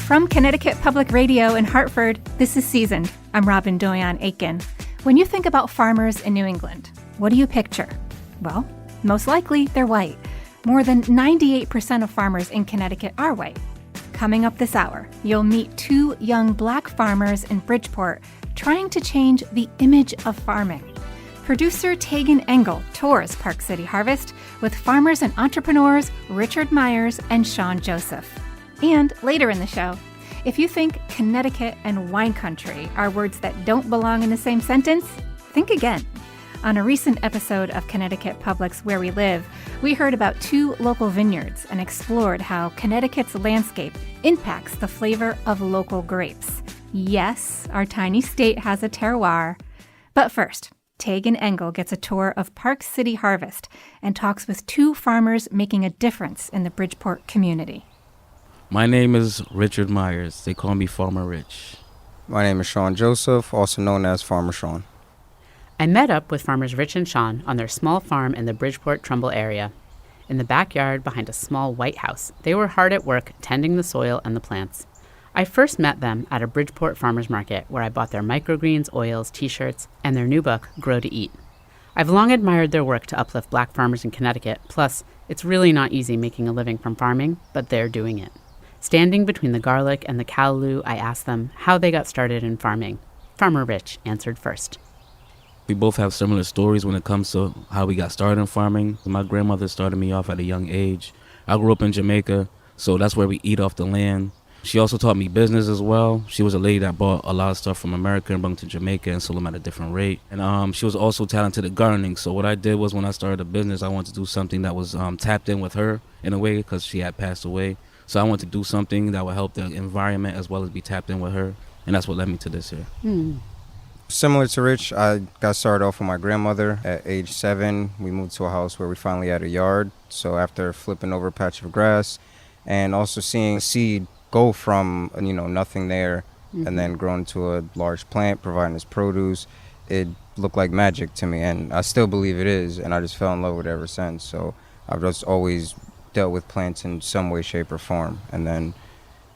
From Connecticut Public Radio in Hartford, this is Seasoned. I'm Robyn Doyon-Aitken. When you think about farmers in New England, what do you picture? Well, most likely they're white. More than 98% of farmers in Connecticut are white. Coming up this hour, you'll meet two young Black farmers in Bridgeport trying to change the image of farming. Producer Tagan Engel tours Park City Harvest with farmers and entrepreneurs Richard Myers and Shawn Joseph. And later in the show, if you think Connecticut and wine country are words that don't belong in the same sentence, think again. On a recent episode of Connecticut Public's Where We Live, we heard about two local vineyards and explored how Connecticut's landscape impacts the flavor of local grapes. Yes, our tiny state has a terroir. But first, Tagan Engel gets a tour of Park City Harvest and talks with two farmers making a difference in the Bridgeport community. My name is Richard Myers. They call me Farmer Rich. My name is Shawn Joseph, also known as Farmer Shawn. I met up with farmers Rich and Shawn on their small farm in the Bridgeport-Trumbull area. In the backyard behind a small white house, they were hard at work tending the soil and the plants. I first met them at a Bridgeport farmers market where I bought their microgreens, oils, t-shirts, and their new book, Grow to Eat. I've long admired their work to uplift Black farmers in Connecticut. Plus, it's really not easy making a living from farming, but they're doing it. Standing between the garlic and the callaloo, I asked them how they got started in farming. Farmer Rich answered first. We both have similar stories when it comes to how we got started in farming. My grandmother started me off at a young age. I grew up in Jamaica, so that's where we eat off the land. She also taught me business as well. She was a lady that bought a lot of stuff from America and brought them to Jamaica and sold them at a different rate. And she was also talented at gardening. So what I did was when I started a business, I wanted to do something that was tapped in with her in a way because she had passed away. So I wanted to do something that would help the environment as well as be tapped in with her. And that's what led me to this here. Similar to Rich, I got started off with my grandmother at age 7. We moved to a house where we finally had a yard. So after flipping over a patch of grass and also seeing seed go from, nothing there and then grown into a large plant, providing its produce, it looked like magic to me. And I still believe it is. And I just fell in love with it ever since. So I've just always dealt with plants in some way, shape, or form. And then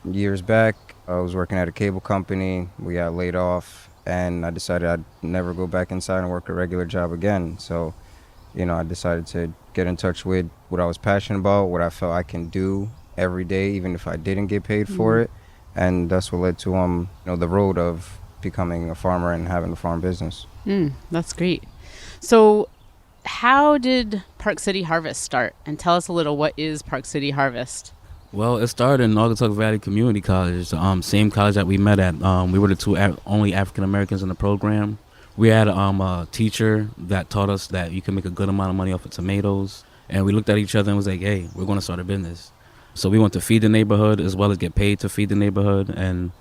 years back, I was working at a cable company. We got laid off, and I decided I'd never go back inside and work a regular job again. So, I decided to get in touch with what I was passionate about, what I felt I can do every day, even if I didn't get paid for it. And that's what led to, the road of becoming a farmer and having a farm business. That's great. So how did Park City Harvest start? And tell us a little, what is Park City Harvest? Well, it started in Naugatuck Valley Community College, same college that we met at. We were the two only African Americans in the program. We had a teacher that taught us that you can make a good amount of money off of tomatoes. And we looked at each other and was like, hey, we're going to start a business. So we went to feed the neighborhood as well as get paid to feed the neighborhood. And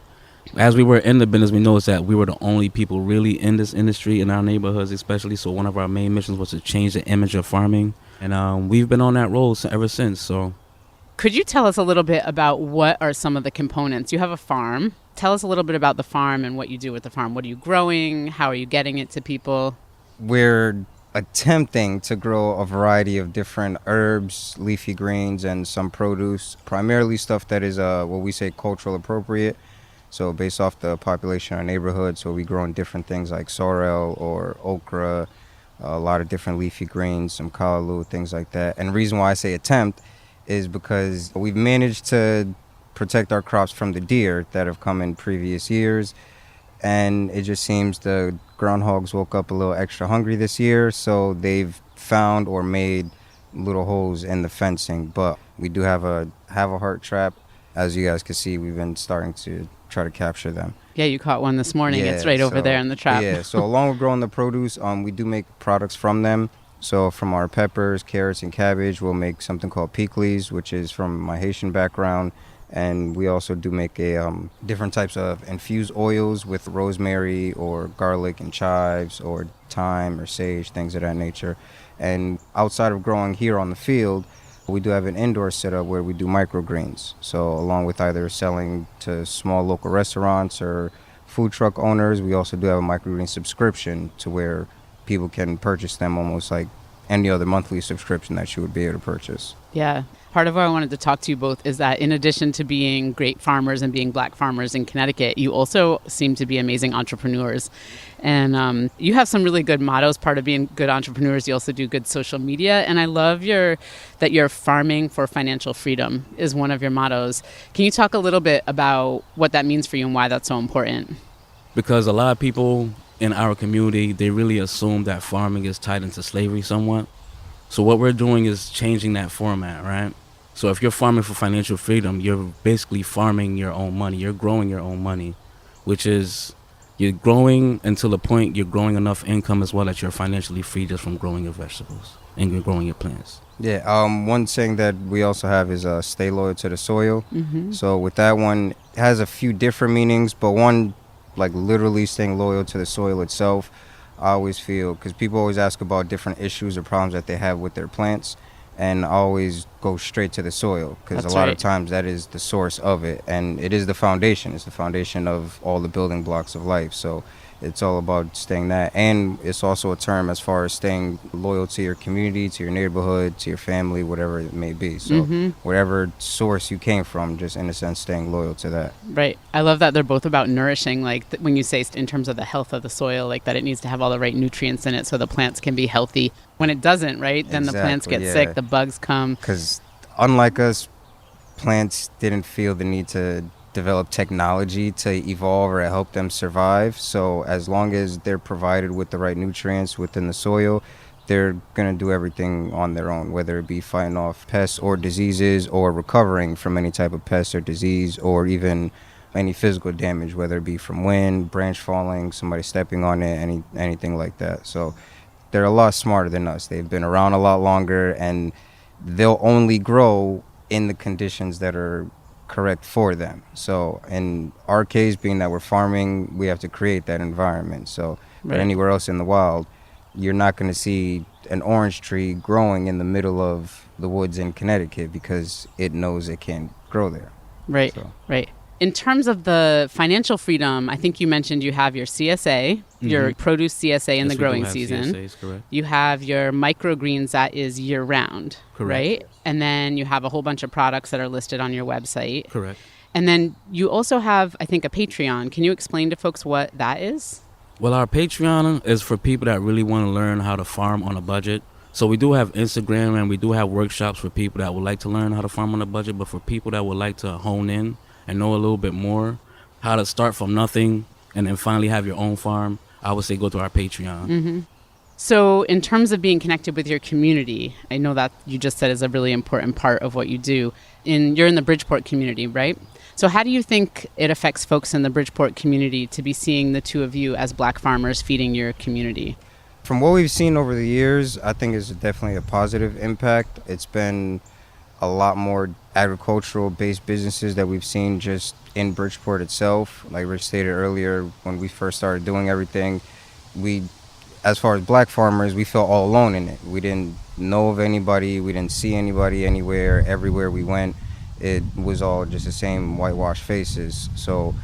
as we were in the business, we noticed that we were the only people really in this industry, in our neighborhoods especially. So one of our main missions was to change the image of farming. And we've been on that road ever since. So, could you tell us a little bit about what are some of the components? You have a farm. Tell us a little bit about the farm and what you do with the farm. What are you growing? How are you getting it to people? We're attempting to grow a variety of different herbs, leafy greens, and some produce. Primarily stuff that is what we say cultural appropriate. So based off the population in our neighborhood, so we grow in different things like sorrel or okra, a lot of different leafy greens, some callaloo, things like that. And the reason why I say attempt is because we've managed to protect our crops from the deer that have come in previous years. And it just seems the groundhogs woke up a little extra hungry this year, so they've found or made little holes in the fencing. But we do have a heart trap. As you guys can see, we've been starting to try to capture them. Yeah, you caught one this morning. It's right over there in the trap. Yeah, so along with growing the produce, we do make products from them. So from our peppers, carrots, and cabbage, we'll make something called pickles, which is from my Haitian background. And we also do make different types of infused oils with rosemary or garlic and chives or thyme or sage, things of that nature. And outside of growing here on the field, we do have an indoor setup where we do microgreens. So along with either selling to small local restaurants or food truck owners, we also do have a microgreen subscription to where people can purchase them almost like any other monthly subscription that you would be able to purchase. Yeah. Part of why I wanted to talk to you both is that in addition to being great farmers and being Black farmers in Connecticut, you also seem to be amazing entrepreneurs. And you have some really good mottos. Part of being good entrepreneurs, you also do good social media. And I love that you're farming for financial freedom is one of your mottos. Can you talk a little bit about what that means for you and why that's so important? Because a lot of people in our community, they really assume that farming is tied into slavery somewhat. So what we're doing is changing that format, right? So if you're farming for financial freedom, you're basically farming your own money. You're growing your own money, which is you're growing until the point you're growing enough income as well that you're financially free just from growing your vegetables and you're growing your plants. Yeah, one saying that we also have is stay loyal to the soil. Mm-hmm. So with that one, it has a few different meanings, but one, like literally staying loyal to the soil itself, I always feel, because people always ask about different issues or problems that they have with their plants, and I always go straight to the soil, because a lot of times that is the source of it, and it is the foundation. It's the foundation of all the building blocks of life. So it's all about staying that, and it's also a term as far as staying loyal to your community, to your neighborhood, to your family, whatever it may be. So whatever source you came from, just in a sense staying loyal to that. Right. I love that they're both about nourishing, like when you say in terms of the health of the soil, like that it needs to have all the right nutrients in it so the plants can be healthy. When it doesn't, right, then the plants get sick, the bugs come. Because unlike us, plants didn't feel the need to develop technology to evolve or help them survive. So as long as they're provided with the right nutrients within the soil, they're going to do everything on their own, whether it be fighting off pests or diseases or recovering from any type of pest or disease, or even any physical damage, whether it be from wind, branch falling, somebody stepping on it, anything like that. So they're a lot smarter than us. They've been around a lot longer, and they'll only grow in the conditions that are correct for them. So in our case, being that we're farming, we have to create that environment. So but anywhere else in the wild, you're not going to see an orange tree growing in the middle of the woods in Connecticut because it knows it can't grow there. Right, right. In terms of the financial freedom, I think you mentioned you have your CSA, your produce CSA in the growing season. CSAs, correct. You have your microgreens that is year-round, right? And then you have a whole bunch of products that are listed on your website. Correct. And then you also have, I think, a Patreon. Can you explain to folks what that is? Well, our Patreon is for people that really want to learn how to farm on a budget. So we do have Instagram, and we do have workshops for people that would like to learn how to farm on a budget, but for people that would like to hone in and know a little bit more how to start from nothing and then finally have your own farm, I would say go to our Patreon. Mm-hmm. So in terms of being connected with your community, I know that you just said is a really important part of what you do. You're in the Bridgeport community, right? So how do you think it affects folks in the Bridgeport community to be seeing the two of you as Black farmers feeding your community? From what we've seen over the years, I think it's definitely a positive impact. It's been a lot more agricultural based businesses that we've seen just in Bridgeport itself. Like Rich stated earlier, when we first started doing everything, as far as Black farmers, we felt all alone in it. We didn't know of anybody, we didn't see anybody anywhere. Everywhere we went, it was all just the same whitewashed faces. So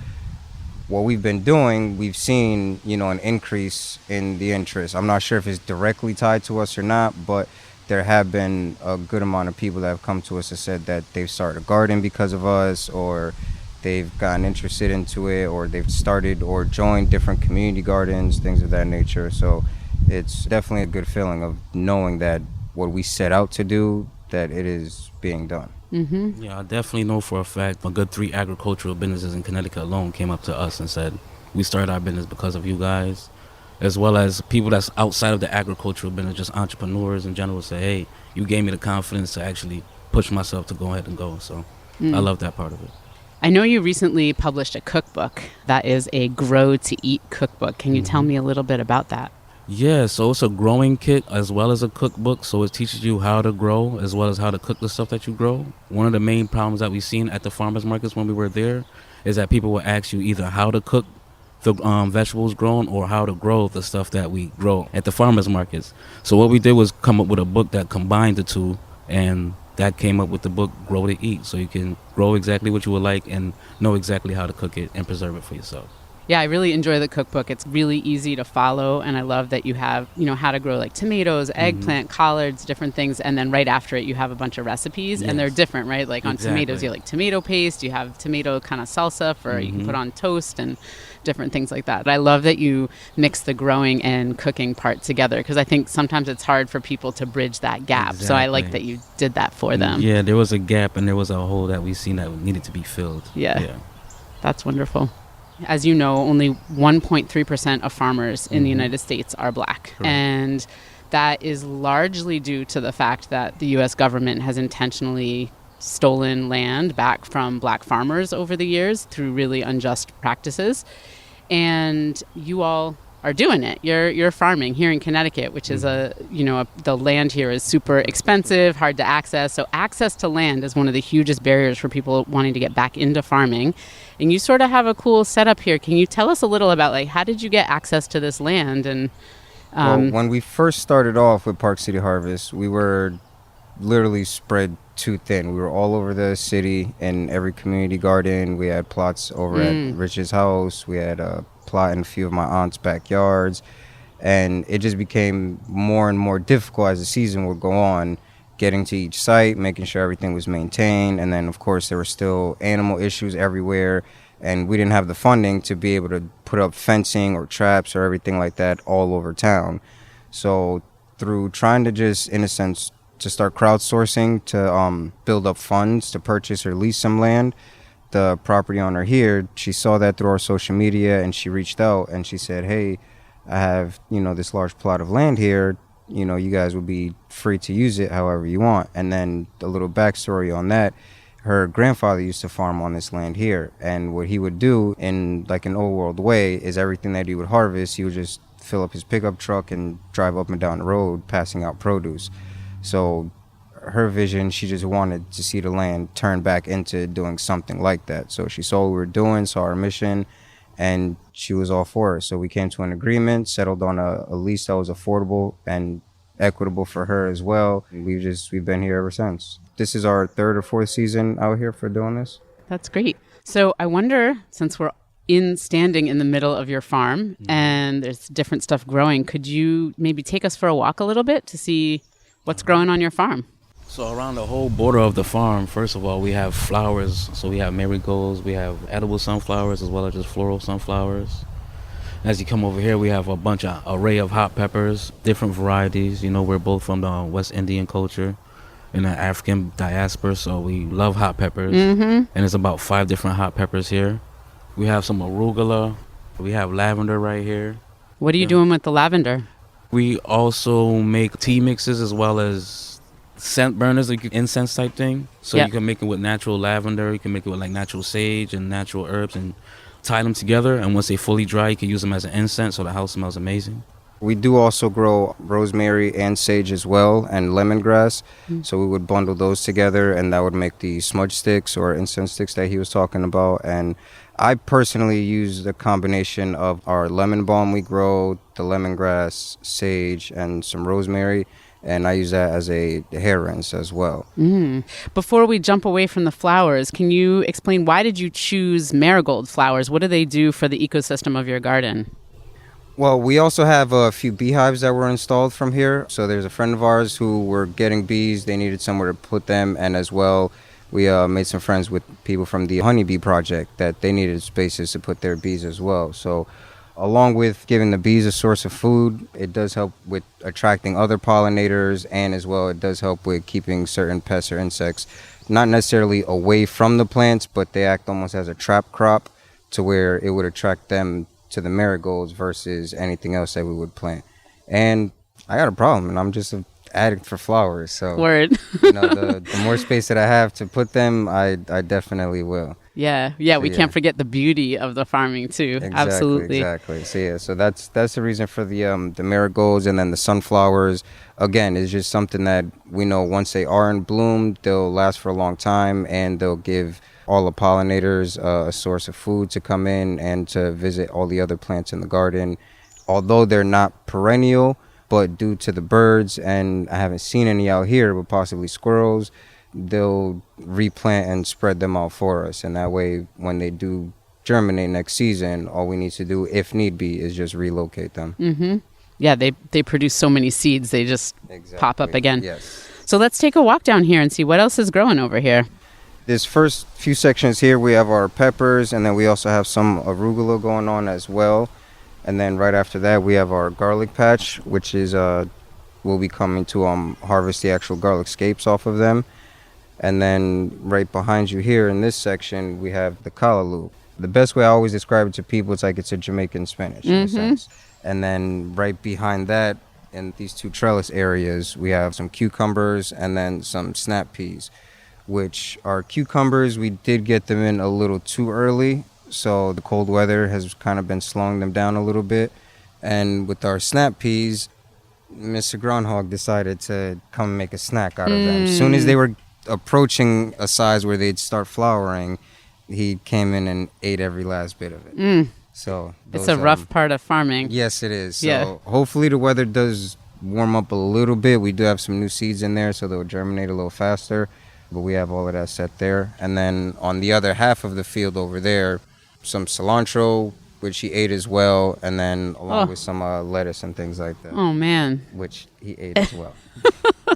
what we've been doing, we've seen, an increase in the interest. I'm not sure if it's directly tied to us or not, but there have been a good amount of people that have come to us and said that they've started a garden because of us, or they've gotten interested into it, or they've started or joined different community gardens, things of that nature. So it's definitely a good feeling of knowing that what we set out to do, that it is being done. Mm-hmm. Yeah, I definitely know for a fact a good 3 agricultural businesses in Connecticut alone came up to us and said, we started our business because of you guys, as well as people that's outside of the agricultural business, just entrepreneurs in general, say, hey, you gave me the confidence to actually push myself to go ahead and go. So I love that part of it. I know you recently published a cookbook that is a grow to eat cookbook. Can you tell me a little bit about that? Yeah, so it's a growing kit as well as a cookbook. So it teaches you how to grow as well as how to cook the stuff that you grow. One of the main problems that we've seen at the farmers markets when we were there is that people will ask you either how to cook the vegetables grown or how to grow the stuff that we grow at the farmers markets. So what we did was come up with a book that combined the two, and that came up with the book Grow to Eat. So you can grow exactly what you would like and know exactly how to cook it and preserve it for yourself. Yeah, I really enjoy the cookbook. It's really easy to follow, and I love that you have, how to grow like tomatoes, eggplant, collards, different things, and then right after it you have a bunch of recipes, and they're different, right? Like on tomatoes, you have like tomato paste, you have tomato kind of salsa for you can put on toast and different things like that. I love that you mix the growing and cooking part together, because I think sometimes it's hard for people to bridge that gap. So I like that you did that for them. Yeah, there was a gap and there was a hole that we seen that needed to be filled. Yeah. That's wonderful. As you know, only 1.3% of farmers in the United States are black. Correct. And that is largely due to the fact that the U.S. government has intentionally stolen land back from black farmers over the years through really unjust practices. And you all are doing it. You're farming here in Connecticut, which is the land here is super expensive, hard to access. So access to land is one of the hugest barriers for people wanting to get back into farming. And you sort of have a cool setup here. Can you tell us a little about like how did you get access to this land? And well, when we first started off with Park City Harvest, we were literally spread too thin. We were all over the city in every community garden. We had plots over at Rich's house. We had a plot in a few of my aunt's backyards. And it just became more and more difficult as the season would go on, getting to each site, making sure everything was maintained. And then, of course, there were still animal issues everywhere. And we didn't have the funding to be able to put up fencing or traps or everything like that all over town. So through trying to just, in a sense, to start crowdsourcing to build up funds to purchase or lease some land, the property owner here, she saw that through our social media and she reached out and she said, hey, I have, this large plot of land here. You guys would be free to use it however you want. And then a little backstory on that, her grandfather used to farm on this land here. And what he would do in like an old world way is everything that he would harvest, he would just fill up his pickup truck and drive up and down the road passing out produce. So her vision, she just wanted to see the land turn back into doing something like that. So she saw what we were doing, saw our mission, and she was all for it. So we came to an agreement, settled on a lease that was affordable and equitable for her as well. We've been here ever since. This is our third or fourth season out here for doing this. That's great. So I wonder, since we're standing in the middle of your farm and there's different stuff growing, could you maybe take us for a walk a little bit to see what's growing on your farm? So around the whole border of the farm, first of all, we have flowers. So we have marigolds, we have edible sunflowers, as well as just floral sunflowers. As you come over here, we have a bunch of array of hot peppers, different varieties. We're both from the West Indian culture and the African diaspora, so we love hot peppers. And it's about 5 different hot peppers here. We have some arugula. We have lavender right here. What are you doing with the lavender? We also make tea mixes as well as scent burners, like incense type thing. So you can make it with natural lavender. You can make it with like natural sage and natural herbs and tie them together. And once they fully dry, you can use them as an incense so the house smells amazing. We do also grow rosemary and sage as well and lemongrass. So we would bundle those together and that would make the smudge sticks or incense sticks that he was talking about. And I personally use the combination of our lemon balm we grow, the lemongrass, sage, and some rosemary, and I use that as a hair rinse as well. Before we jump away from the flowers, can you explain why did you choose marigold flowers? What do they do for the ecosystem of your garden? Well, we also have a few beehives that were installed from here. So there's a friend of ours who were getting bees. They needed somewhere to put them, and as well, we made some friends with people from the honeybee project that they needed spaces to put their bees as well. So along with giving the bees a source of food, it does help with attracting other pollinators, and as well it does help with keeping certain pests or insects not necessarily away from the plants, but they act almost as a trap crop to where it would attract them to the marigolds versus anything else that we would plant. And I got a problem, and I'm just an addict for flowers. So Word. the more space that I have to put them, I definitely will. Yeah, we can't forget the beauty of the farming too. Absolutely. Exactly. So that's the reason for the marigolds, and then the sunflowers. Again, is just something that we know once they are in bloom, they'll last for a long time, and they'll give all the pollinators a source of food to come in and to visit all the other plants in the garden. Although they're not perennial, but due to the birds, and I haven't seen any out here, but possibly squirrels, they'll replant and spread them out for us. And that way, when they do germinate next season. All we need to do, if need be, is just relocate them. Mm-hmm. Yeah, they produce so many seeds, they just pop up again. Yes. So let's take a walk down here and see what else is growing over here. This first few sections here, we have our peppers, and then we also have some arugula going on as well. And then right after that, we have our garlic patch, which is we'll be coming to harvest the actual garlic scapes off of them. And then right behind you here in this section, we have the callaloo. The best way I always describe it to people, it's like it's a Jamaican spinach in a sense. And then right behind that, in these two trellis areas, we have some cucumbers and then some snap peas, which are cucumbers. We did get them in a little too early, so the cold weather has kind of been slowing them down a little bit. And with our snap peas, Mr. Groundhog decided to come and make a snack out of them. As soon as they were approaching a size where they'd start flowering, he came in and ate every last bit of it. So it's a rough part of farming. Yes, it is. So hopefully the weather does warm up a little bit. We do have some new seeds in there, so they'll germinate a little faster. But we have all of that set there. And then on the other half of the field over there, some cilantro, which he ate as well, and then along with some lettuce and things like that. Oh, man. Which he ate as well.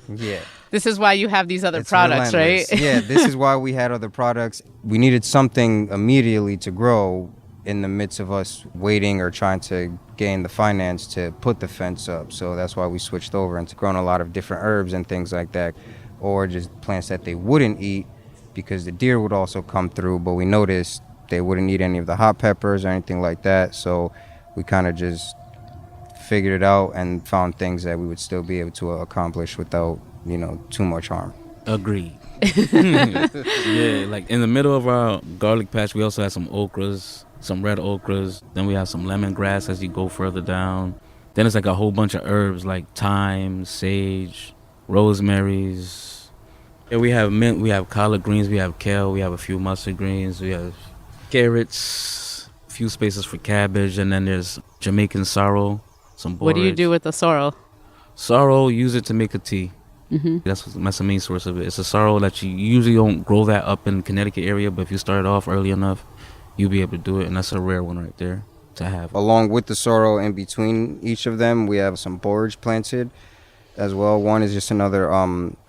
Yeah. This is why you have these other products, relentless. right? Yeah, this is why we had other products. We needed something immediately to grow in the midst of us waiting or trying to gain the finance to put the fence up. So that's why we switched over into growing a lot of different herbs and things like that, or just plants that they wouldn't eat because the deer would also come through, but we noticed they wouldn't eat any of the hot peppers or anything like that. So we kind of just figured it out and found things that we would still be able to accomplish without, too much harm. Agreed. Yeah, like in the middle of our garlic patch, we also have some okras, some red okras. Then we have some lemongrass as you go further down. Then it's like a whole bunch of herbs like thyme, sage, rosemaries. Yeah, we have mint, we have collard greens, we have kale, we have a few mustard greens, we have carrots, a few spaces for cabbage, and then there's Jamaican sorrel, some borage. What do you do with the sorrel? Sorrel, use it to make a tea. That's the main source of it. It's a sorrel that you usually don't grow that up in Connecticut area, but if you start off early enough, you'll be able to do it, and that's a rare one right there to have. Along with the sorrel, in between each of them, we have some borage planted as well. One is just another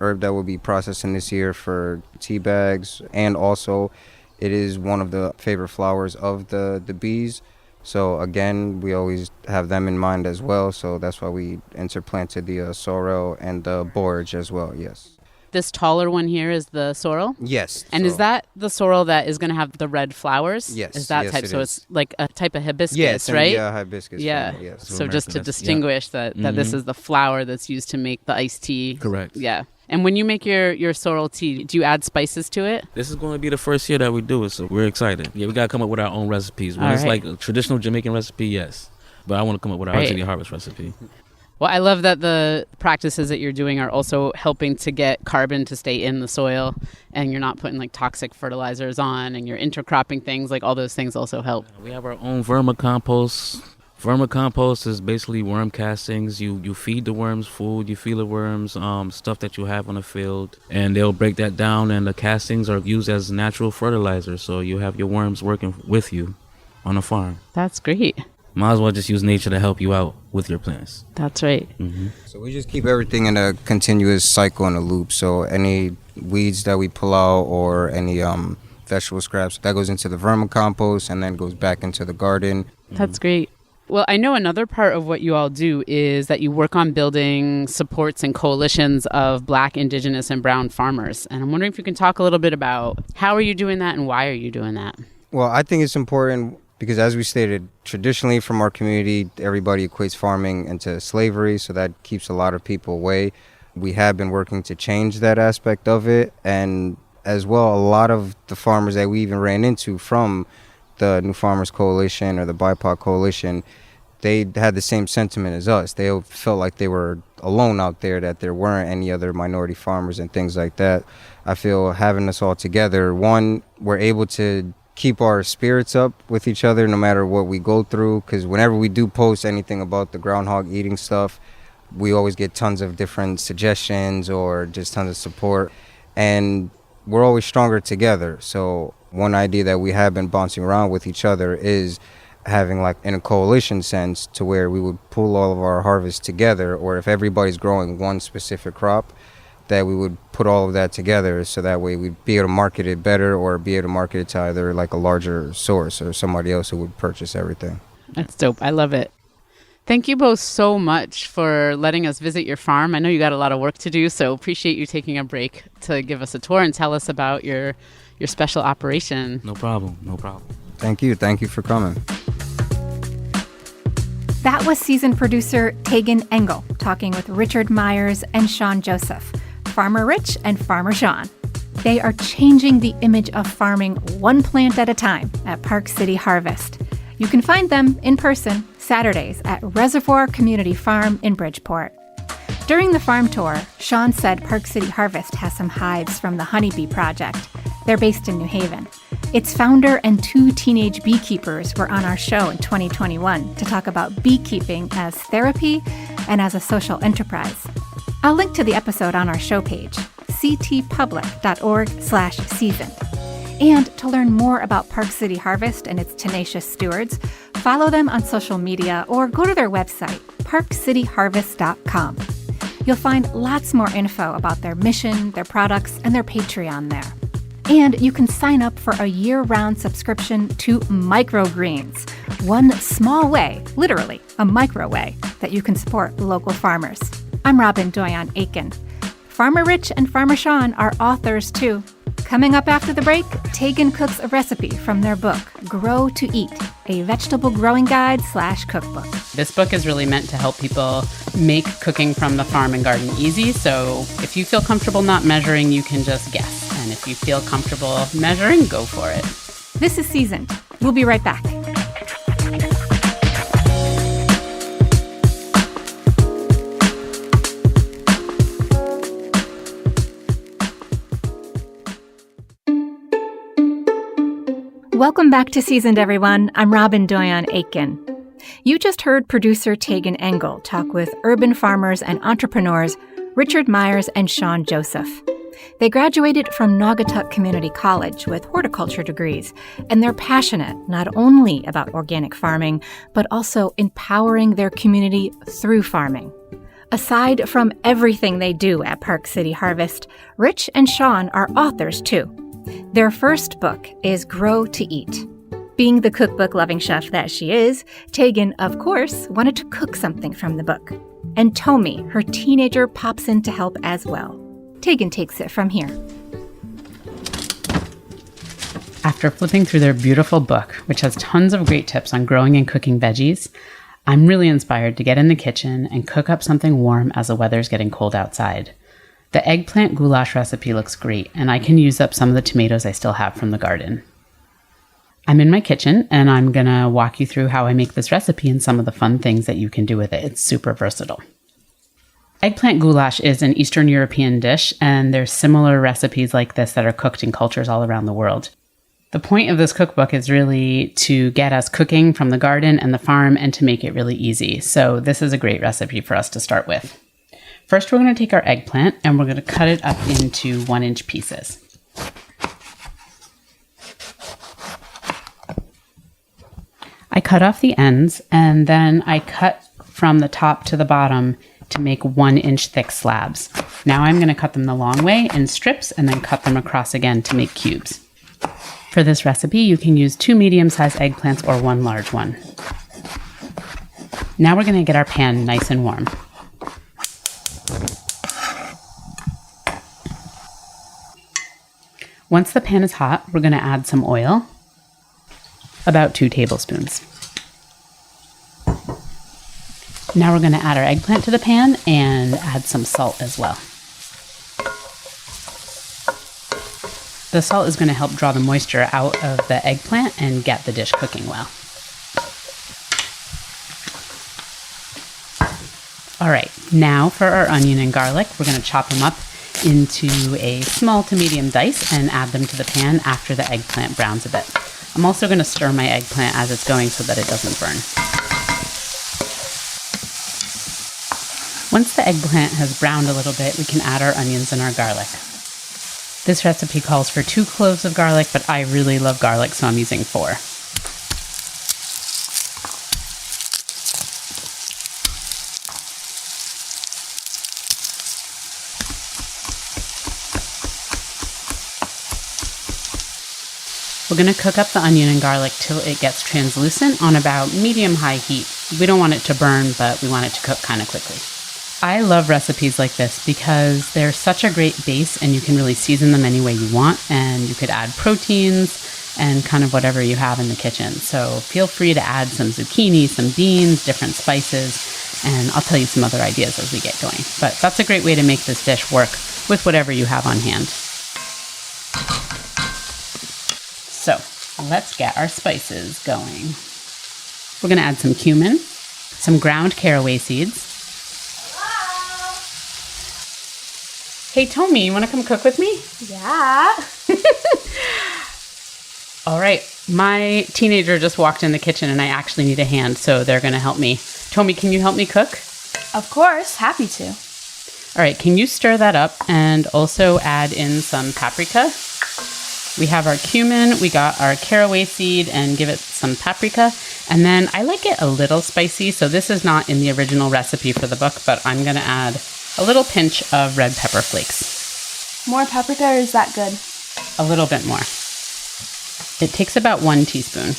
herb that will be processing this year for tea bags, and also it is one of the favorite flowers of the bees. So again, we always have them in mind as well. So that's why we interplanted the sorrel and the borage as well. Yes. This taller one here is the sorrel? Yes. And is that the sorrel that is going to have the red flowers? Yes. Is that type? So it's like a type of hibiscus, right? Yeah, hibiscus. Yeah. Family, yes. So just to distinguish that this is the flower that's used to make the iced tea. Correct. Yeah. And when you make your sorrel tea, do you add spices to it? This is going to be the first year that we do it, so we're excited. Yeah, we got to come up with our own recipes. When it's like a traditional Jamaican recipe, yes. But I want to come up with our City Harvest recipe. Well, I love that the practices that you're doing are also helping to get carbon to stay in the soil, and you're not putting like toxic fertilizers on, and you're intercropping things. Like all those things also help. We have our own vermicompost. Vermicompost is basically worm castings. You feed the worms food, you feed the worms stuff that you have on the field, and they'll break that down, and the castings are used as natural fertilizer. So you have your worms working with you on the farm. That's great. Might as well just use nature to help you out with your plants. That's right. So we just keep everything in a continuous cycle in a loop. So any weeds that we pull out or any vegetable scraps, that goes into the vermicompost and then goes back into the garden. That's great. Well, I know another part of what you all do is that you work on building supports and coalitions of Black, Indigenous, and Brown farmers. And I'm wondering if you can talk a little bit about how are you doing that and why are you doing that? Well, I think it's important because, as we stated, traditionally from our community, everybody equates farming into slavery, so that keeps a lot of people away. We have been working to change that aspect of it. And as well, a lot of the farmers that we even ran into from the New Farmers Coalition or the BIPOC Coalition, they had the same sentiment as us. They felt like they were alone out there, that there weren't any other minority farmers and things like that. I feel having us all together, one, we're able to keep our spirits up with each other no matter what we go through, because whenever we do post anything about the groundhog eating stuff, we always get tons of different suggestions or just tons of support. And we're always stronger together. So one idea that we have been bouncing around with each other is having like in a coalition sense to where we would pull all of our harvests together, or if everybody's growing one specific crop, that we would put all of that together so that way we'd be able to market it better or be able to market it to either like a larger source or somebody else who would purchase everything. That's dope. I love it. Thank you both so much for letting us visit your farm. I know you got a lot of work to do, so appreciate you taking a break to give us a tour and tell us about your special operation. No problem. No problem. Thank you. Thank you for coming. That was seasoned producer Tagan Engel talking with Richard Myers and Shawn Joseph, Farmer Rich and Farmer Shawn. They are changing the image of farming one plant at a time at Park City Harvest. You can find them in person Saturdays at Reservoir Community Farm in Bridgeport. During the farm tour, Shawn said Park City Harvest has some hives from the Honeybee Project. They're based in New Haven. Its founder and 2 teenage beekeepers were on our show in 2021 to talk about beekeeping as therapy and as a social enterprise. I'll link to the episode on our show page, ctpublic.org/seasoned. And to learn more about Park City Harvest and its tenacious stewards, follow them on social media or go to their website, parkcityharvest.com. You'll find lots more info about their mission, their products, and their Patreon there. And you can sign up for a year-round subscription to microgreens, one small way, literally a micro way, that you can support local farmers. I'm Robyn Doyon-Aitken. Farmer Rich and Farmer Shawn are authors too. Coming up after the break, Tagan cooks a recipe from their book, Grow to Eat, a vegetable growing guide/cookbook. This book is really meant to help people make cooking from the farm and garden easy. So if you feel comfortable not measuring, you can just guess. And if you feel comfortable measuring, go for it. This is Seasoned. We'll be right back. Welcome back to Seasoned, everyone. I'm Robyn Doyon-Aitken. You just heard producer Tagan Engel talk with urban farmers and entrepreneurs Richard Myers and Shawn Joseph. They graduated from Naugatuck Community College with horticulture degrees, and they're passionate not only about organic farming, but also empowering their community through farming. Aside from everything they do at Park City Harvest, Rich and Shawn are authors too. Their first book is Grow to Eat. Being the cookbook-loving chef that she is, Tagan, of course, wanted to cook something from the book. And Tommy, her teenager, pops in to help as well. Tagan takes it from here. After flipping through their beautiful book, which has tons of great tips on growing and cooking veggies, I'm really inspired to get in the kitchen and cook up something warm as the weather's getting cold outside. The eggplant goulash recipe looks great, and I can use up some of the tomatoes I still have from the garden. I'm in my kitchen, and I'm going to walk you through how I make this recipe and some of the fun things that you can do with it. It's super versatile. Eggplant goulash is an Eastern European dish, and there's similar recipes like this that are cooked in cultures all around the world. The point of this cookbook is really to get us cooking from the garden and the farm and to make it really easy. So this is a great recipe for us to start with. First, we're going to take our eggplant and we're going to cut it up into 1-inch pieces. I cut off the ends and then I cut from the top to the bottom to make 1-inch thick slabs. Now I'm going to cut them the long way in strips and then cut them across again to make cubes. For this recipe, you can use 2 medium-sized eggplants or 1 large one. Now we're going to get our pan nice and warm. Once the pan is hot, we're going to add some oil, about 2 tablespoons. Now we're going to add our eggplant to the pan and add some salt as well. The salt is going to help draw the moisture out of the eggplant and get the dish cooking well. All right, now for our onion and garlic, we're going to chop them up into a small to medium dice and add them to the pan after the eggplant browns a bit. I'm also going to stir my eggplant as it's going so that it doesn't burn. Once the eggplant has browned a little bit, we can add our onions and our garlic. This recipe calls for 2 cloves of garlic, but I really love garlic, so I'm using 4. We're going to cook up the onion and garlic till it gets translucent on about medium-high heat. We don't want it to burn, but we want it to cook kind of quickly. I love recipes like this because they're such a great base and you can really season them any way you want, and you could add proteins and kind of whatever you have in the kitchen. So feel free to add some zucchini, some beans, different spices, and I'll tell you some other ideas as we get going. But that's a great way to make this dish work with whatever you have on hand. So let's get our spices going. We're going to add some cumin, some ground caraway seeds. Hello? Hey, Tommy, you want to come cook with me? Yeah. All right. My teenager just walked in the kitchen and I actually need a hand, so they're going to help me. Tommy, can you help me cook? Of course, happy to. All right. Can you stir that up and also add in some paprika? We have our cumin, we got our caraway seed, and give it some paprika. And then I like it a little spicy, so this is not in the original recipe for the book, but I'm going to add a little pinch of red pepper flakes. More paprika, or is that good? A little bit more. It takes about 1 teaspoon.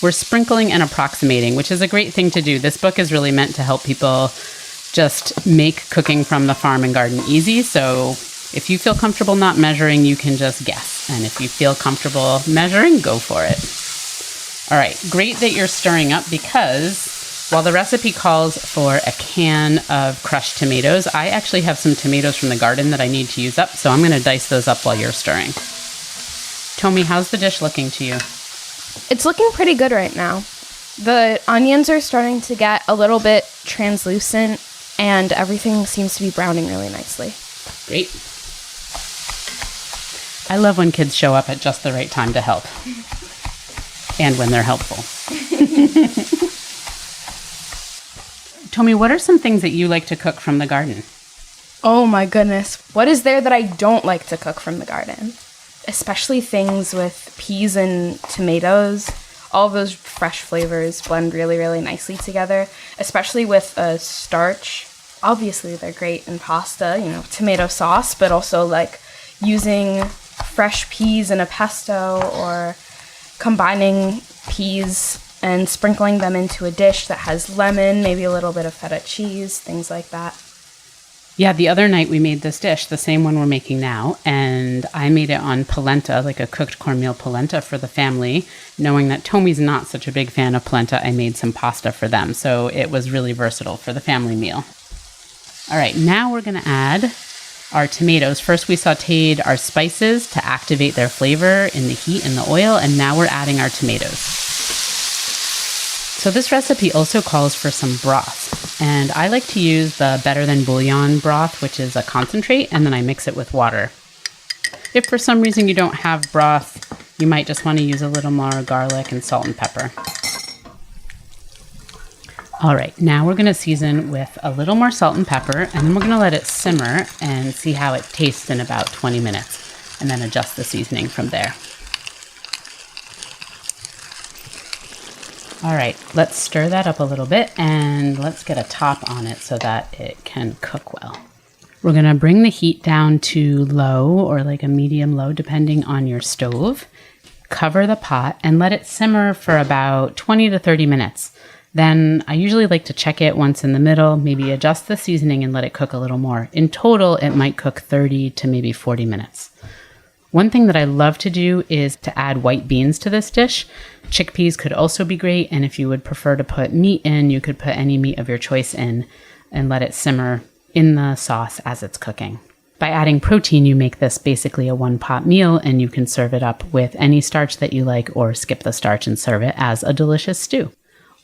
We're sprinkling and approximating, which is a great thing to do. This book is really meant to help people just make cooking from the farm and garden easy, so if you feel comfortable not measuring, you can just guess. And if you feel comfortable measuring, go for it. All right, great that you're stirring up, because while the recipe calls for a can of crushed tomatoes, I actually have some tomatoes from the garden that I need to use up, so I'm going to dice those up while you're stirring. Tommy, how's the dish looking to you? It's looking pretty good right now. The onions are starting to get a little bit translucent, and everything seems to be browning really nicely. Great. I love when kids show up at just the right time to help. And when they're helpful. Tommy, what are some things that you like to cook from the garden? Oh my goodness. What is there that I don't like to cook from the garden? Especially things with peas and tomatoes. All of those fresh flavors blend really, really nicely together, especially with a starch. Obviously, they're great in pasta, tomato sauce, but also like using fresh peas in a pesto, or combining peas and sprinkling them into a dish that has lemon, maybe a little bit of feta cheese, things like that. Yeah, the other night we made this dish, the same one we're making now, and I made it on polenta, like a cooked cornmeal polenta for the family. Knowing that Tommy's not such a big fan of polenta, I made some pasta for them, so it was really versatile for the family meal. All right, now we're going to add our tomatoes. First, we sauteed our spices to activate their flavor in the heat and the oil, and now we're adding our tomatoes. So this recipe also calls for some broth, and I like to use the Better Than Bouillon broth, which is a concentrate, and then I mix it with water. If for some reason you don't have broth, you might just want to use a little more garlic and salt and pepper. All right, now we're going to season with a little more salt and pepper, and then we're going to let it simmer and see how it tastes in about 20 minutes, and then adjust the seasoning from there. All right, let's stir that up a little bit, and let's get a top on it so that it can cook well. We're going to bring the heat down to low, or like a medium low, depending on your stove. Cover the pot and let it simmer for about 20 to 30 minutes. Then I usually like to check it once in the middle, maybe adjust the seasoning and let it cook a little more. In total, it might cook 30 to maybe 40 minutes. One thing that I love to do is to add white beans to this dish. Chickpeas could also be great, and if you would prefer to put meat in, you could put any meat of your choice in and let it simmer in the sauce as it's cooking. By adding protein, you make this basically a one-pot meal, and you can serve it up with any starch that you like, or skip the starch and serve it as a delicious stew.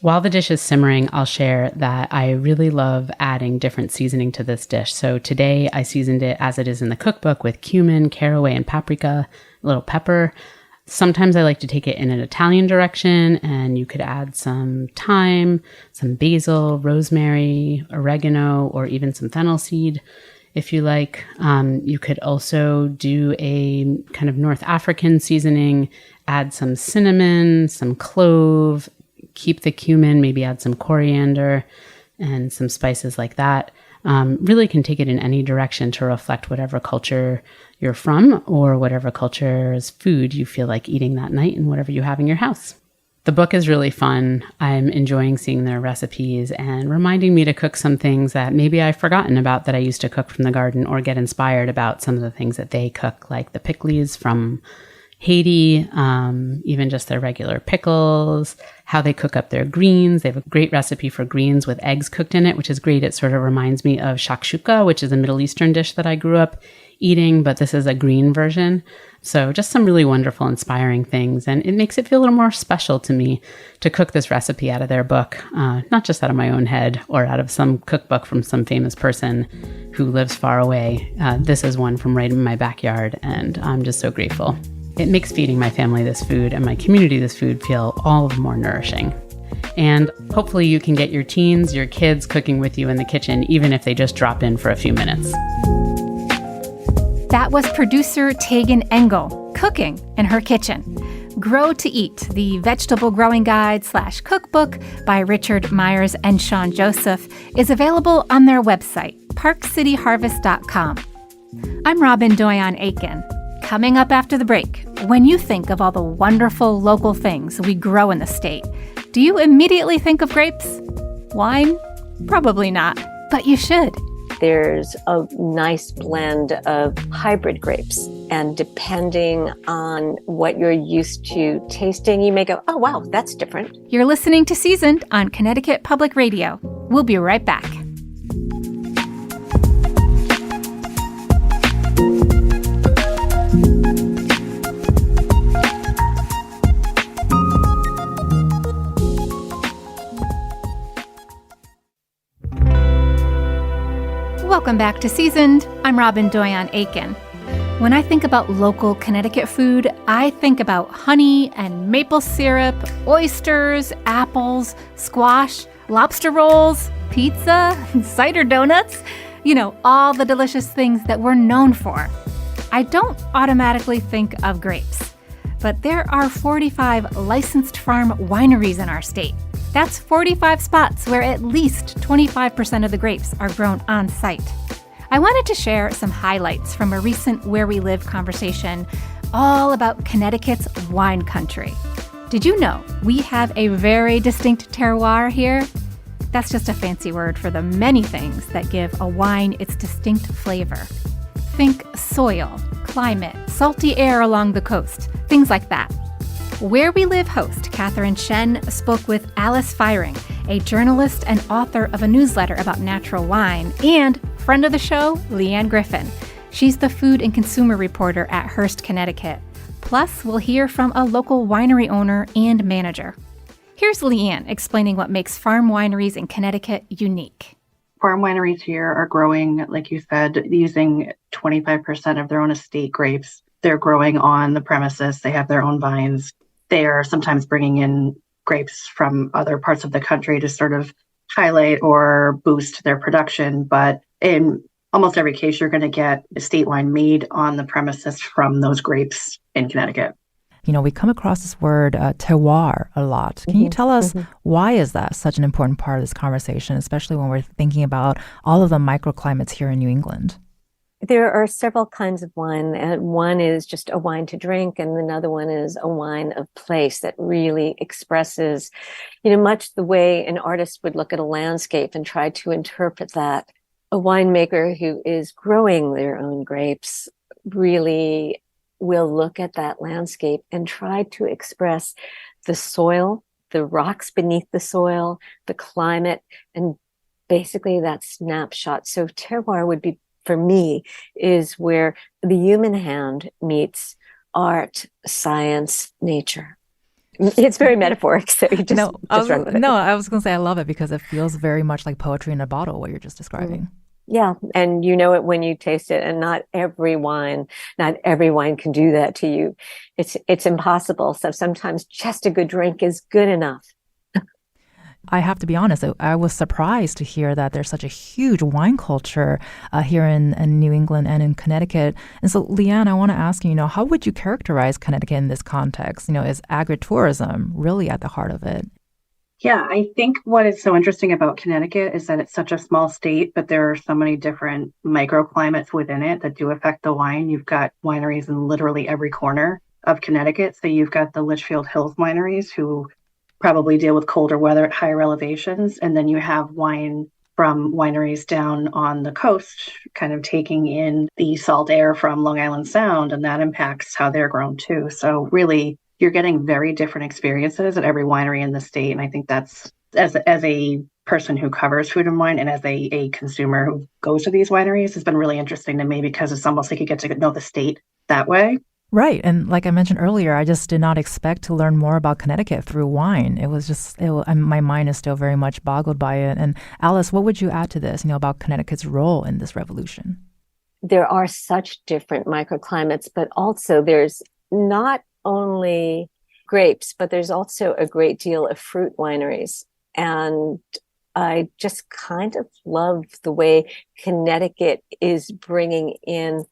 While the dish is simmering, I'll share that I really love adding different seasoning to this dish. So today I seasoned it as it is in the cookbook with cumin, caraway, and paprika, a little pepper. Sometimes I like to take it in an Italian direction, and you could add some thyme, some basil, rosemary, oregano, or even some fennel seed. If you like, you could also do a kind of North African seasoning, add some cinnamon, some clove, keep the cumin, maybe add some coriander and some spices like that. Really can take it in any direction to reflect whatever culture you're from or whatever culture's food you feel like eating that night and whatever you have in your house. The book is really fun. I'm enjoying seeing their recipes and reminding me to cook some things that maybe I've forgotten about that I used to cook from the garden, or get inspired about some of the things that they cook, like the pickles from Haiti, even just their regular pickles, how they cook up their greens. They have a great recipe for greens with eggs cooked in it, which is great. It sort of reminds me of shakshuka, which is a Middle Eastern dish that I grew up eating, but this is a green version. So just some really wonderful, inspiring things. And it makes it feel a little more special to me to cook this recipe out of their book, not just out of my own head or out of some cookbook from some famous person who lives far away. This is one from right in my backyard, and I'm just so grateful. It makes feeding my family this food and my community this food feel all the more nourishing. And hopefully you can get your teens, your kids cooking with you in the kitchen, even if they just drop in for a few minutes. That was producer Tagan Engel cooking in her kitchen. Grow to Eat, the vegetable growing guide / cookbook by Richard Myers and Shawn Joseph, is available on their website, parkcityharvest.com. I'm Robyn Doyon-Aitken. Coming up after the break, when you think of all the wonderful local things we grow in the state, do you immediately think of grapes? Wine? Probably not, but you should. There's a nice blend of hybrid grapes, and depending on what you're used to tasting, you may go, oh, wow, that's different. You're listening to Seasoned on Connecticut Public Radio. We'll be right back. Welcome back to Seasoned. I'm Robyn Doyon-Aitken. When I think about local Connecticut food, I think about honey and maple syrup, oysters, apples, squash, lobster rolls, pizza, cider donuts, all the delicious things that we're known for. I don't automatically think of grapes, but there are 45 licensed farm wineries in our state. That's 45 spots where at least 25% of the grapes are grown on site. I wanted to share some highlights from a recent Where We Live conversation all about Connecticut's wine country. Did you know we have a very distinct terroir here? That's just a fancy word for the many things that give a wine its distinct flavor. Think soil, climate, salty air along the coast, things like that. Where We Live host Catherine Shen spoke with Alice Firing, a journalist and author of a newsletter about natural wine, and friend of the show, Leanne Griffin. She's the food and consumer reporter at Hearst, Connecticut. Plus, we'll hear from a local winery owner and manager. Here's Leanne explaining what makes farm wineries in Connecticut unique. Farm wineries here are growing, like you said, using 25% of their own estate grapes. They're growing on the premises. They have their own vines. They are sometimes bringing in grapes from other parts of the country to sort of highlight or boost their production. But in almost every case, you're going to get estate wine made on the premises from those grapes in Connecticut. We come across this word terroir a lot. Can you tell us why is that such an important part of this conversation, especially when we're thinking about all of the microclimates here in New England? There are several kinds of wine. One is just a wine to drink, and another one is a wine of place that really expresses, much the way an artist would look at a landscape and try to interpret that. A winemaker who is growing their own grapes really will look at that landscape and try to express the soil, the rocks beneath the soil, the climate, and basically that snapshot. So terroir would be, for me, is where the human hand meets art, science, nature. It's very metaphoric, so you just run with it. No, I was going to say I love it because it feels very much like poetry in a bottle, what you're just describing. Yeah, and you know it when you taste it, and not every wine can do that to you. It's impossible. So sometimes just a good drink is good enough. I have to be honest, I was surprised to hear that there's such a huge wine culture here in New England and in Connecticut. And so, Leanne, I want to ask you, how would you characterize Connecticut in this context? Is agritourism really at the heart of it? Yeah, I think what is so interesting about Connecticut is that it's such a small state, but there are so many different microclimates within it that do affect the wine. You've got wineries in literally every corner of Connecticut. So you've got the Litchfield Hills wineries who probably deal with colder weather at higher elevations. And then you have wine from wineries down on the coast, kind of taking in the salt air from Long Island Sound, and that impacts how they're grown too. So really, you're getting very different experiences at every winery in the state. And I think that's, as a person who covers food and wine and as a consumer who goes to these wineries, has been really interesting to me because it's almost like you get to know the state that way. Right. And like I mentioned earlier, I just did not expect to learn more about Connecticut through wine. It was just, my mind is still very much boggled by it. And Alice, what would you add to this, about Connecticut's role in this revolution? There are such different microclimates, but also there's not only grapes, but there's also a great deal of fruit wineries. And I just kind of love the way Connecticut is bringing in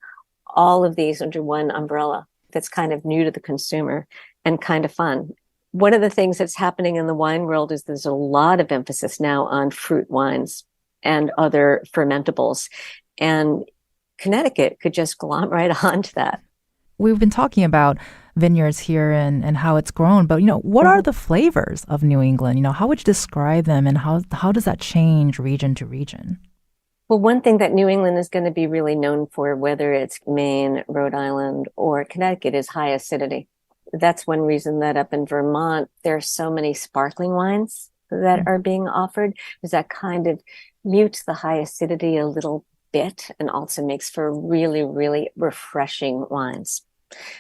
all of these under one umbrella. That's kind of new to the consumer and kind of fun. One of the things that's happening in the wine world is there's a lot of emphasis now on fruit wines and other fermentables. And Connecticut could just glom right onto that. We've been talking about vineyards here and how it's grown, but what are the flavors of New England? How would you describe them, and how does that change region to region? Well, one thing that New England is going to be really known for, whether it's Maine, Rhode Island, or Connecticut, is high acidity. That's one reason that up in Vermont, there are so many sparkling wines that are being offered, because that kind of mutes the high acidity a little bit and also makes for really, really refreshing wines.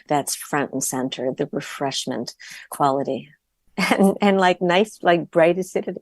That's front and center, the refreshment quality. And like nice, like bright acidity.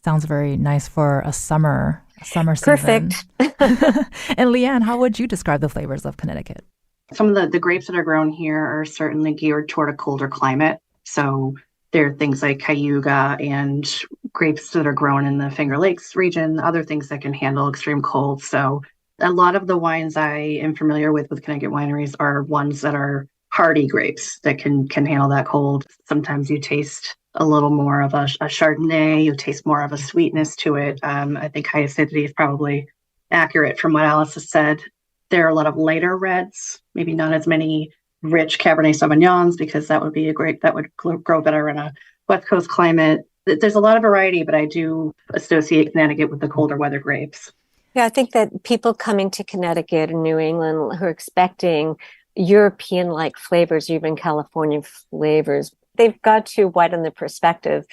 Sounds very nice for a summer season. Perfect. And Leanne, how would you describe the flavors of Connecticut? Some of the grapes that are grown here are certainly geared toward a colder climate. So there are things like Cayuga and grapes that are grown in the Finger Lakes region, other things that can handle extreme cold. So a lot of the wines I am familiar with Connecticut wineries are ones that are hardy grapes that can handle that cold. Sometimes you taste a little more of a Chardonnay, you taste more of a sweetness to it. I think high acidity is probably accurate from what Alice has said. There are a lot of lighter reds, maybe not as many rich Cabernet Sauvignons, because that would be a grape that would grow better in a West Coast climate. There's a lot of variety, but I do associate Connecticut with the colder weather grapes. Yeah, I think that people coming to Connecticut and New England who are expecting European-like flavors, even California flavors, they've got to widen their perspective.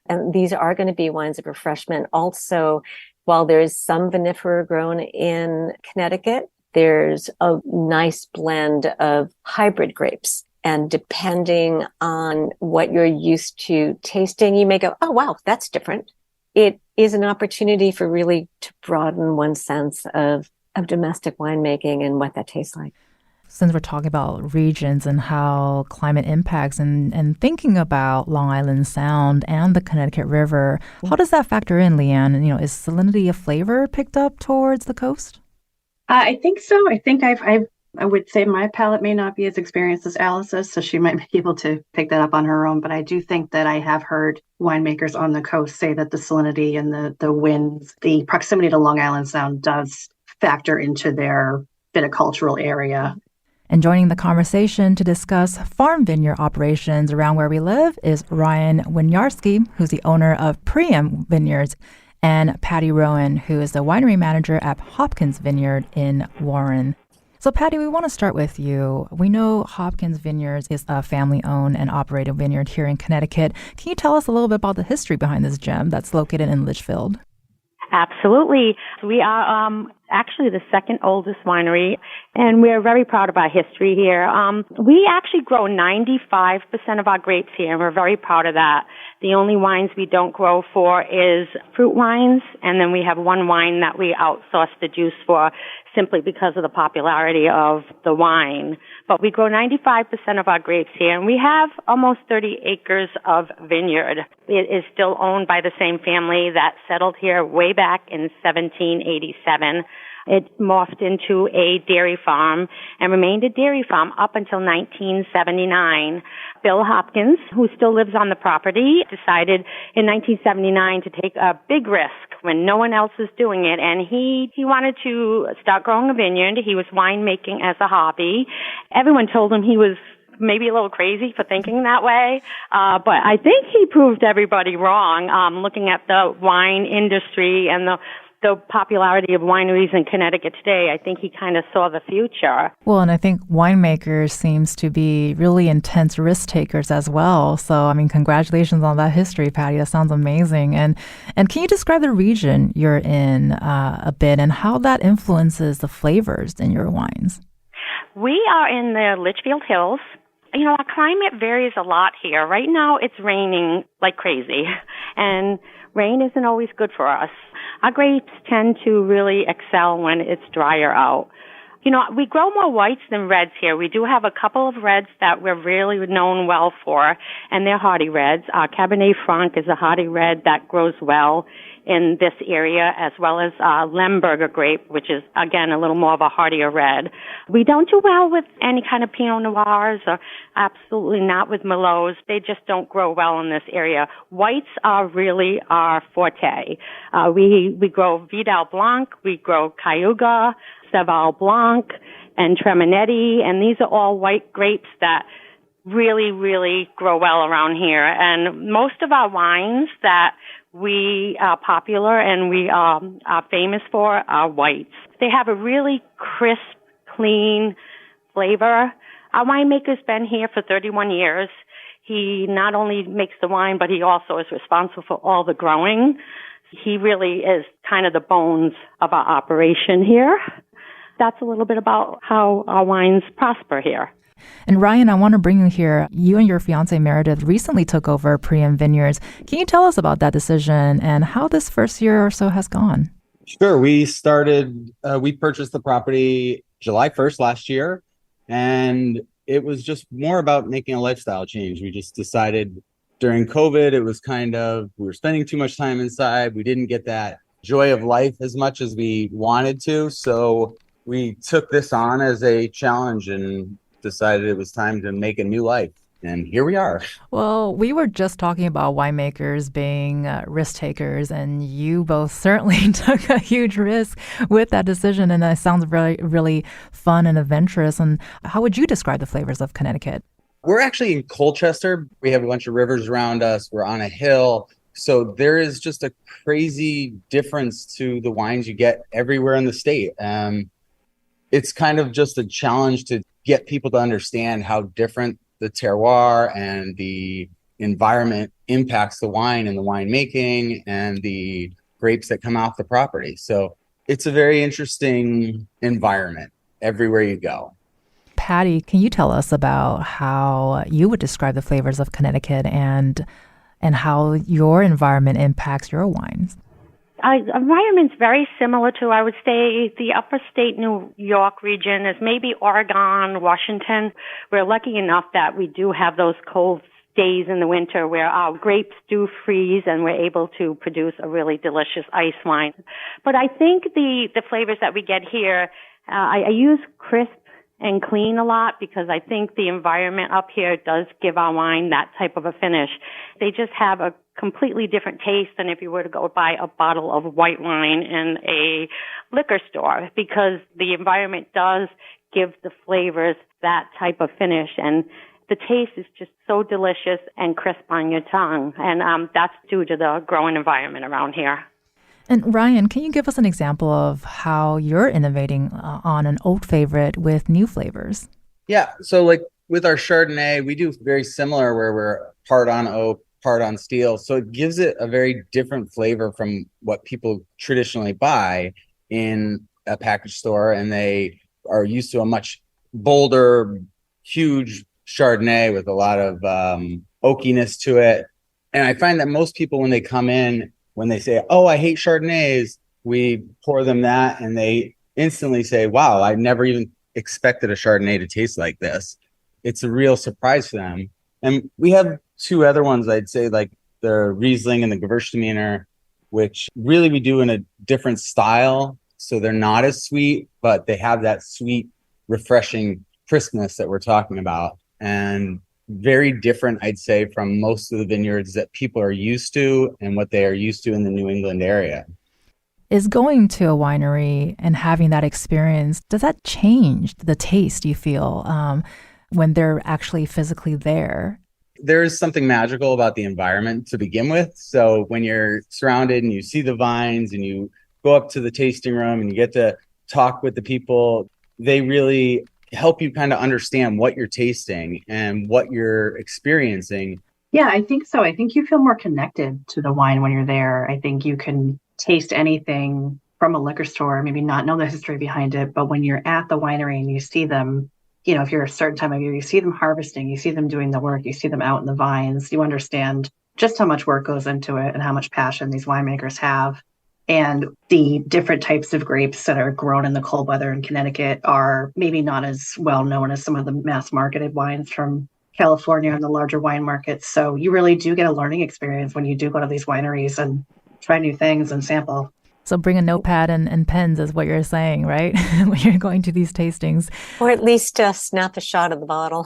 And these are going to be wines of refreshment. Also, while there is some vinifera grown in Connecticut, there's a nice blend of hybrid grapes. And depending on what you're used to tasting, you may go, oh, wow, that's different. It is an opportunity for really to broaden one's sense of domestic winemaking and what that tastes like. Since we're talking about regions and how climate impacts and thinking about Long Island Sound and the Connecticut River, how does that factor in, Leanne? Is salinity a flavor picked up towards the coast? I think so. I think I would say my palate may not be as experienced as Alice's, so she might be able to pick that up on her own. But I do think that I have heard winemakers on the coast say that the salinity and the winds, the proximity to Long Island Sound does factor into their viticultural area. And joining the conversation to discuss farm vineyard operations around where we live is Ryan Winiarski, who's the owner of Priam Vineyards, and Patty Rowan, who is the winery manager at Hopkins Vineyard in Warren. So, Patty, we want to start with you. We know Hopkins Vineyards is a family-owned and operated vineyard here in Connecticut. Can you tell us a little bit about the history behind this gem that's located in Litchfield? Absolutely. We are actually the second oldest winery, and we're very proud of our history here. We actually grow 95% of our grapes here, and we're very proud of that. The only wines we don't grow for is fruit wines, and then we have one wine that we outsource the juice for simply because of the popularity of the wine. But we grow 95% of our grapes here, and we have almost 30 acres of vineyard. It is still owned by the same family that settled here way back in 1787. It morphed into a dairy farm and remained a dairy farm up until 1979. Bill Hopkins, who still lives on the property, decided in 1979 to take a big risk when no one else is doing it, and he wanted to start growing a vineyard. He was winemaking as a hobby. Everyone told him he was maybe a little crazy for thinking that way, but I think he proved everybody wrong, looking at the wine industry and the popularity of wineries in Connecticut today. I think he kind of saw the future. Well, and I think winemakers seems to be really intense risk takers as well. So, I mean, congratulations on that history, Patty. That sounds amazing. And can you describe the region you're in a bit and how that influences the flavors in your wines? We are in the Litchfield Hills. You know, our climate varies a lot here. Right now, it's raining like crazy, and rain isn't always good for us. Our grapes tend to really excel when it's drier out. You know, we grow more whites than reds here. We do have a couple of reds that we're really known well for, and they're hardy reds. Cabernet Franc is a hardy red that grows well in this area, as well as Lemberger grape, which is, again, a little more of a hardier red. We don't do well with any kind of Pinot Noirs, or absolutely not with Merlots. They just don't grow well in this area. Whites are really our forte. We grow Vidal Blanc, we grow Cayuga, Cheval Blanc, and Tremonetti, and these are all white grapes that really, really grow well around here. And most of our wines that we are popular and we are famous for are whites. They have a really crisp, clean flavor. Our winemaker's been here for 31 years. He not only makes the wine, but he also is responsible for all the growing. He really is kind of the bones of our operation here. That's a little bit about how our wines prosper here. And Ryan, I want to bring you here. You and your fiance Meredith recently took over Priam Vineyards. Can you tell us about that decision and how this first year or so has gone? Sure. We purchased the property July 1st last year, and it was just more about making a lifestyle change. We just decided during COVID, it was we were spending too much time inside. We didn't get that joy of life as much as we wanted to. So we took this on as a challenge and decided it was time to make a new life. And here we are. Well, we were just talking about winemakers being risk takers, and you both certainly took a huge risk with that decision. And it sounds really, really fun and adventurous. And how would you describe the flavors of Connecticut? We're actually in Colchester. We have a bunch of rivers around us. We're on a hill. So there is just a crazy difference to the wines you get everywhere in the state. It's kind of just a challenge to get people to understand how different the terroir and the environment impacts the wine and the winemaking and the grapes that come off the property. So it's a very interesting environment everywhere you go. Patty, can you tell us about how you would describe the flavors of Connecticut and how your environment impacts your wines? Environment's very similar to, I would say, the upper state New York region, is maybe Oregon, Washington. We're lucky enough that we do have those cold days in the winter where our grapes do freeze and we're able to produce a really delicious ice wine. But I think the flavors that we get here, I use crisp and clean a lot because I think the environment up here does give our wine that type of a finish. They just have a completely different taste than if you were to go buy a bottle of white wine in a liquor store, because the environment does give the flavors that type of finish, and the taste is just so delicious and crisp on your tongue, and that's due to the growing environment around here. And Ryan, can you give us an example of how you're innovating on an old favorite with new flavors? Yeah, so like with our Chardonnay, we do very similar where we're part on oak, part on steel. So it gives it a very different flavor from what people traditionally buy in a package store and they are used to a much bolder, huge Chardonnay with a lot of oakiness to it. And I find that most people, when they come in, when they say, oh, I hate Chardonnays, we pour them that and they instantly say, wow, I never even expected a Chardonnay to taste like this. It's a real surprise for them. And we have two other ones, I'd say, like the Riesling and the Gewürztraminer, which really we do in a different style. So they're not as sweet, but they have that sweet, refreshing crispness that we're talking about. And very different, I'd say, from most of the vineyards that people are used to and what they are used to in the New England area. Is going to a winery and having that experience, does that change the taste you feel when they're actually physically there? There is something magical about the environment to begin with. So when you're surrounded and you see the vines and you go up to the tasting room and you get to talk with the people, they really help you kind of understand what you're tasting and what you're experiencing. Yeah, I think so. I think you feel more connected to the wine when you're there. I think you can taste anything from a liquor store, maybe not know the history behind it, but when you're at the winery and you see them, you know, if you're a certain time of year, you see them harvesting, you see them doing the work, you see them out in the vines, you understand just how much work goes into it and how much passion these winemakers have. And the different types of grapes that are grown in the cold weather in Connecticut are maybe not as well known as some of the mass marketed wines from California and the larger wine markets. So you really do get a learning experience when you do go to these wineries and try new things and sample. So bring a notepad and pens is what you're saying, right? When you're going to these tastings. Or at least snap a shot of the bottle.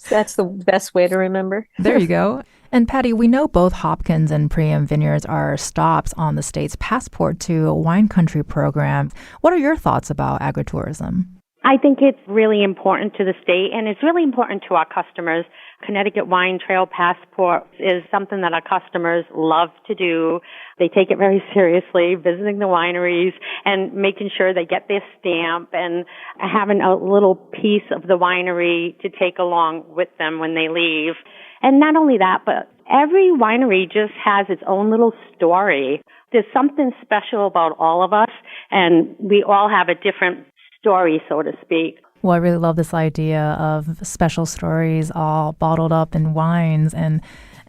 That's the best way to remember. There you go. And Patty, we know both Hopkins and Priam Vineyards are stops on the state's passport to wine country program. What are your thoughts about agritourism? I think it's really important to the state, and it's really important to our customers. Connecticut Wine Trail Passport is something that our customers love to do. They take it very seriously, visiting the wineries and making sure they get their stamp and having a little piece of the winery to take along with them when they leave. And not only that, but every winery just has its own little story. There's something special about all of us, and we all have a different story, so to speak. Well, I really love this idea of special stories all bottled up in wines. And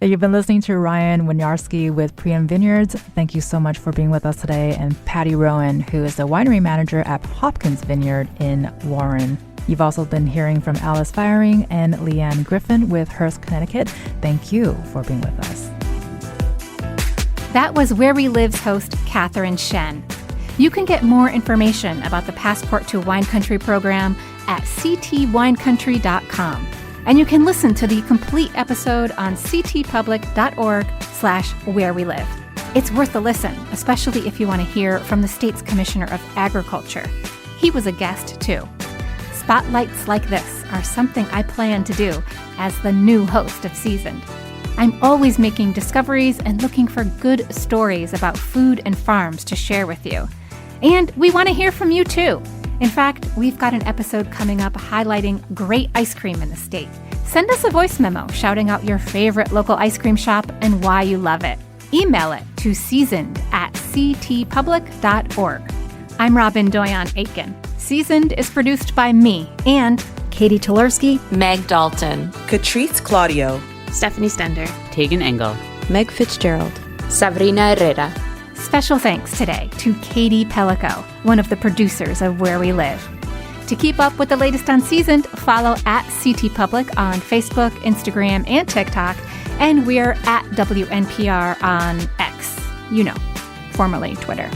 you've been listening to Ryan Winiarski with Priam Vineyards. Thank you so much for being with us today. And Patty Rowan, who is the winery manager at Hopkins Vineyard in Warren. You've also been hearing from Alice Firing and Leanne Griffin with Hearst, Connecticut. Thank you for being with us. That was Where We Live's host, Catherine Shen. You can get more information about the Passport to Wine Country program at ctwinecountry.com. And you can listen to the complete episode on ctpublic.org/wherewelive. It's worth a listen, especially if you want to hear from the state's Commissioner of Agriculture. He was a guest, too. Spotlights like this are something I plan to do as the new host of Seasoned. I'm always making discoveries and looking for good stories about food and farms to share with you. And we want to hear from you, too. In fact, we've got an episode coming up highlighting great ice cream in the state. Send us a voice memo shouting out your favorite local ice cream shop and why you love it. Email it to seasoned@ctpublic.org. I'm Robyn Doyon-Aitken. Seasoned is produced by me and Catie Talarski, Meg Dalton, Katrice Claudio, Stephanie Stender, Tagan Engel, Meg Fitzgerald, Sabrina Herrera. Special thanks today to Katie Pellico, one of the producers of Where We Live. To keep up with the latest on Seasoned, follow at CT Public on Facebook, Instagram, and TikTok, and we're at WNPR on X, formerly Twitter.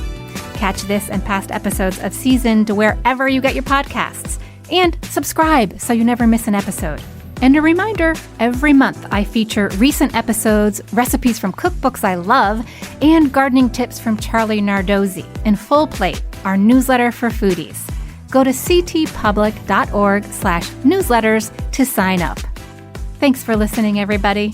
Catch this and past episodes of Seasoned wherever you get your podcasts, and subscribe so you never miss an episode. And a reminder, every month I feature recent episodes, recipes from cookbooks I love, and gardening tips from Charlie Nardozzi in Full Plate, our newsletter for foodies. Go to ctpublic.org/newsletters to sign up. Thanks for listening, everybody.